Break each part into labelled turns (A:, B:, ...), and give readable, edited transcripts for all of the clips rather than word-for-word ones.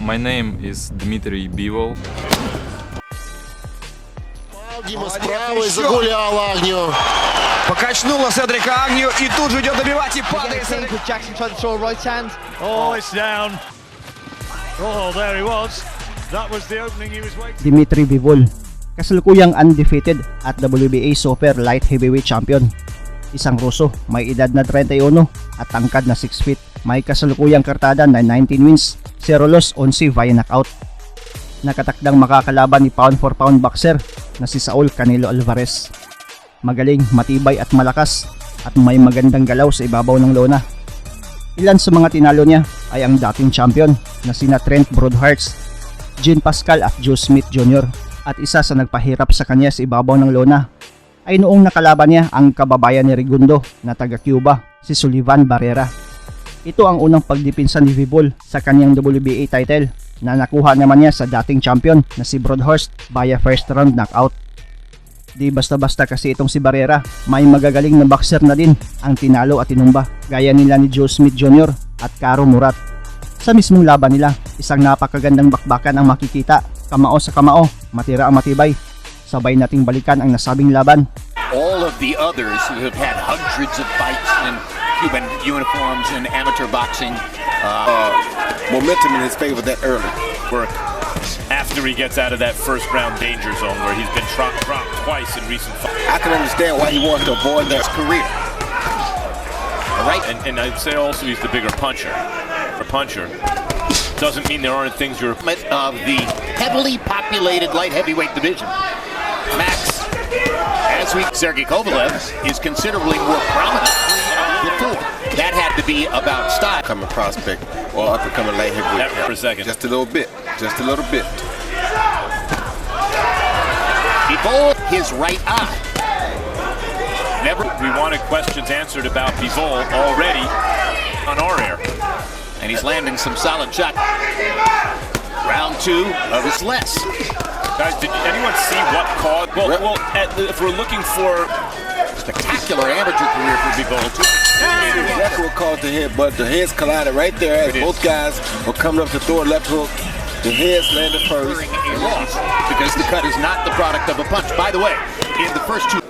A: My name is Dmitrii Bivol.
B: Дима с правой загулял Агню.
C: Покачнула Седрика Агню и тут же идет добивать и падает.
D: Jackson trying to throw a right hand.
E: Oh, it's down. Oh, there he was. That was the opening he was waiting.
F: Dmitrii Bivol, kasalukuyang undefeated at WBA Super Light Heavyweight Champion. Isang Ruso, may edad na 31 at tangkad na 6 feet. May kasalukuyang kartada na 19 wins, 0 loss, 11 via knockout. Nakatakdang makakalaban ni pound for pound boxer na si Saul Canelo Alvarez. Magaling, matibay at malakas at may magandang galaw sa ibabaw ng lona. Ilan sa mga tinalo niya ay ang dating champion na sina Trent Broadhurst, Jean Pascal at Joe Smith Jr. At isa sa nagpahirap sa kanya sa ibabaw ng lona ay noong nakalaban niya ang kababayan ni Rigundo na taga Cuba, si Sullivan Barrera. Ito ang unang pagdipinsa ni Bivol sa kanyang WBA title na nakuha naman niya sa dating champion na si Broadhurst via first round knockout. Di basta-basta kasi itong si Barrera, may magagaling na boxer na din ang tinalo at tinumba gaya nila ni Joe Smith Jr. at Caro Murat. Sa mismong laban nila, isang napakagandang bakbakan ang makikita, kamao sa kamao, matira ang matibay. Sabay nating balikan ang nasabing laban.
G: All of the others who have had hundreds of fights in Cuban uniforms and amateur boxing,
B: Momentum in his favor that early.
E: Work after he gets out of that first round danger zone where he's been dropped twice in recent fights.
B: I can understand why he wants to avoid that
G: career. All right,
E: And I'd say also he's the bigger puncher. A puncher doesn't mean there aren't things you're
G: of the heavily populated light heavyweight division. Max, as we Sergey Kovalev is considerably more prominent before. That had to be about style.
B: coming prospect or up and coming light heavyweight.
E: for a second.
B: Just a little bit. Just a little bit.
G: Bivol, his right eye. Never.
E: We wanted questions answered about Bivol already on our air.
G: And he's landing some solid shots. Round two of his less.
E: Guys, did anyone see what caused? Well, if we're looking for
G: Spectacular amateur career for Bivol.
B: Exactly what caused the head, but the heads collided right there as both guys were coming up to throw a left hook. The heads landed first.
G: A loss because the cut is not the product of a punch. By the way, in the first two,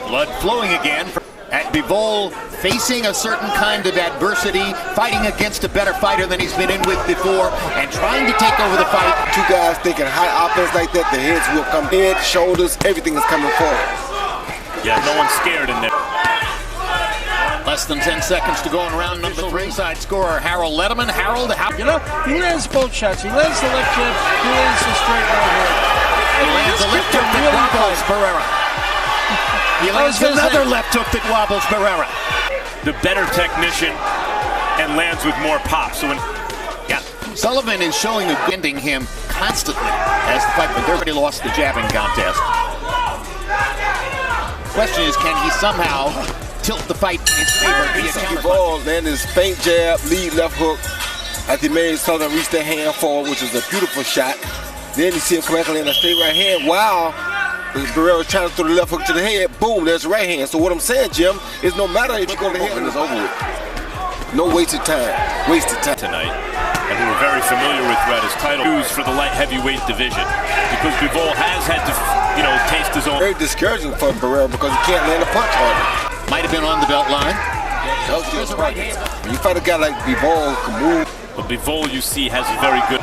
G: blood flowing again. At Bivol facing a certain kind of adversity, fighting against a better fighter than he's been in with before, and trying to take over the fight.
B: Two guys thinking high offense like that, the heads will come head, shoulders, everything is coming forward.
E: yeah, no one's scared in there.
G: Less than 10 seconds to go in round number three. Side scorer Harold Letterman. Harold,
H: You know, he lands both shots. He lands the left jab, he lands the straight right hand.
G: he lands a left hook that wobbles Barrera. He lands another left hook that wobbles Barrera.
E: The better technician and lands with more pop. So when
G: Yeah. Sullivan is showing a bending him constantly as the fight, but they've already lost the jabbing contest. Question is, can he somehow tilt the fight in his favor via counterpunch?
B: Bivol landed his feint jab, lead left hook. As he made Sullivan reach their hand forward, which is a beautiful shot. Then you see him correctly in a straight right hand. Wow. Barrera trying to throw the left hook to the head. Boom, there's the right hand. So what I'm saying, Jim, is no matter if you go to the head, it's over with. No wasted time. Wasted time.
E: tonight, and we were very familiar with Red as title news for the light heavyweight division because Bivol has had to, taste his own.
B: Very discouraging for Barrera because he can't land a punch on him.
G: Might have been on the belt line.
B: There's a right hand. When you fight a guy like Bivol, can move.
E: But Bivol, you see, has a very good.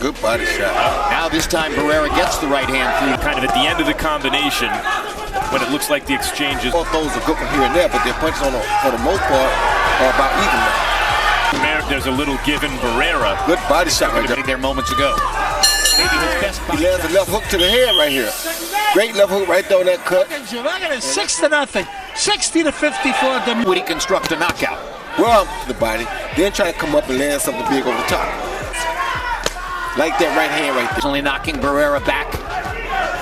B: Good body shot.
G: Now this time Barrera gets the right hand through.
E: Kind of at the end of the combination, when it looks like the exchange is.
B: Both those are good from here and there, but their punches for the most part are about even now.
E: There's a little given Barrera.
B: Good body shot right there.
G: There moments ago. Maybe his best
B: He lands a left hook to the head right here. Great left hook right there on that cut.
H: I got it 6-0, 60-54.
G: Would he construct a knockout?
B: Well, the body. Then try to come up and land something big over the top. Like that right hand right there.
G: Only knocking Barrera back.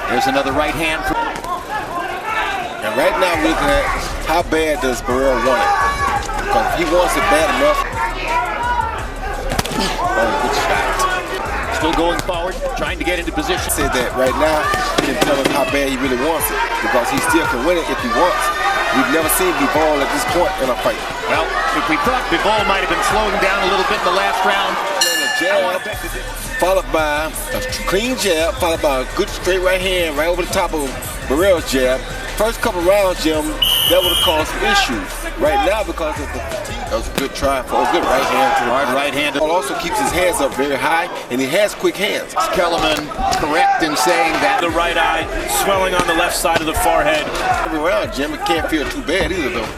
G: There's another right hand.
B: And right now we're looking at how bad does Barrera want it. Because if he wants it bad enough. Oh, good shot.
G: Still going forward, trying to get into position.
B: Said that right now, he didn't tell us how bad he really wants it. Because he still can win it if he wants it. We've never seen Bivol at this point in a fight.
G: Well, if we thought Bivol might have been slowing down a little bit in the last round,
B: Jab, followed by a clean jab, followed by a good straight right hand right over the top of Barrera's jab. First couple rounds, Jim, that would have caused some issues. Right now, because of the fatigue, that was a good try for a good right hand.
G: hard right hand.
B: Also keeps his hands up very high, and he has quick hands.
G: Kellerman correct in saying that.
E: The right eye swelling on the left side of the forehead.
B: Every round, Jim, it can't feel too bad either, though.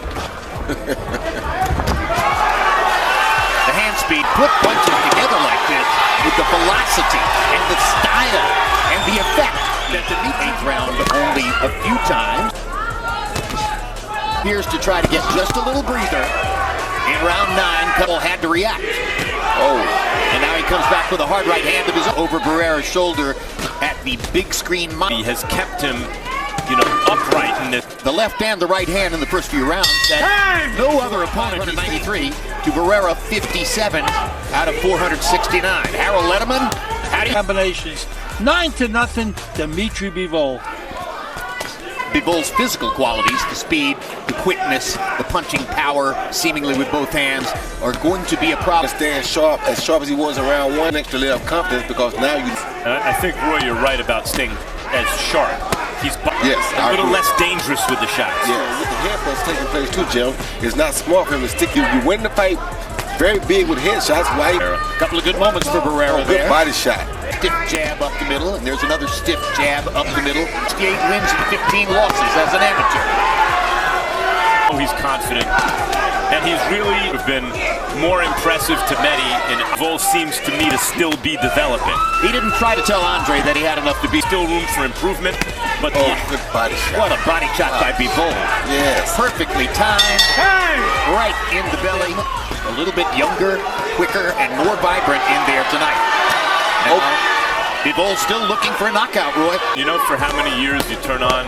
G: The hand speed, put punches together like this with the velocity and the style and the effect that the 8th round only a few times. Appears to try to get just a little breather. In round 9, Couple had to react. Oh, and now he comes back with a hard right hand of his own over Barrera's shoulder at the big screen.
E: He has kept him, upright in this.
G: The left and the right hand in the first few rounds. That no other opponent 193 to Barrera 57 out of 469. Harold Letterman, how do you...
H: Combinations. 9-0, Dmitrii Bivol.
G: Bivol's physical qualities, the speed, the quickness, the punching power, seemingly with both hands, are going to be a problem.
B: Stand sharp as he was in round 1, extra layer of confidence, because now you...
E: I think, Roy, you're right about staying as sharp. He's a little less dangerous with the shots.
B: Yeah, with the head punch taking place too, Jim, it's not smart for him to stick you. You win the fight very big with headshots. Why?
G: A couple of good moments for Barrera there.
B: Good body shot.
G: Stiff jab up the middle, and there's another stiff jab up the middle. 68 wins and 15 losses as an amateur.
E: Oh, he's confident. And he's really been more impressive to many, and Bivol seems to me to still be developing.
G: He didn't try to tell Andre that he had enough to be.
E: Still room for improvement, but
B: good body shot.
G: What a body shot by Bivol.
B: Yes.
G: Perfectly timed. Right in the belly. A little bit younger, quicker, and more vibrant in there tonight. Now, Bivol's still looking for a knockout, Roy.
E: For how many years you turn on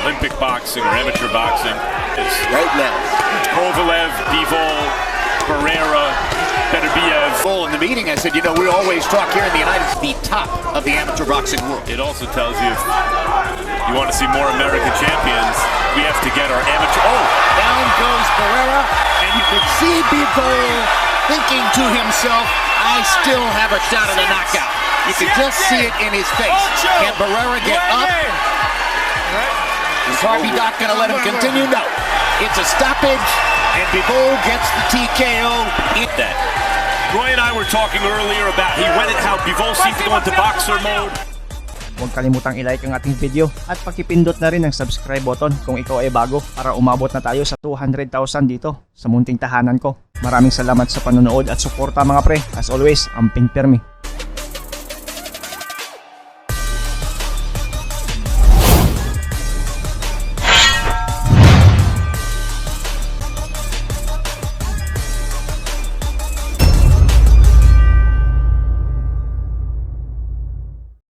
E: Olympic boxing or amateur boxing? It's
B: right now.
E: Kovalev, Bivol, Barrera, Beterbiev.
G: In the meeting, I said, we always talk here in the United States, the top of the amateur boxing world.
E: It also tells you if you want to see more American champions, we have to get our amateur.
G: Oh, down goes Barrera, and you can see Bivol thinking to himself, I still have a shot at a knockout. You can just see it in his face. Can Barrera get up? Is Harvey Doc going to let him continue? No. It's a stoppage, and Bivol gets the TKO.
E: Roy and I were talking earlier about how Bivol seemed to go into boxer mode.
F: Huwag kalimutang i-like ang ating video at pakipindot na rin ang subscribe button kung ikaw ay bago para umabot na tayo sa 200,000 dito sa munting tahanan ko. Maraming salamat sa panonood at suporta mga pre. As always, amping pirmi.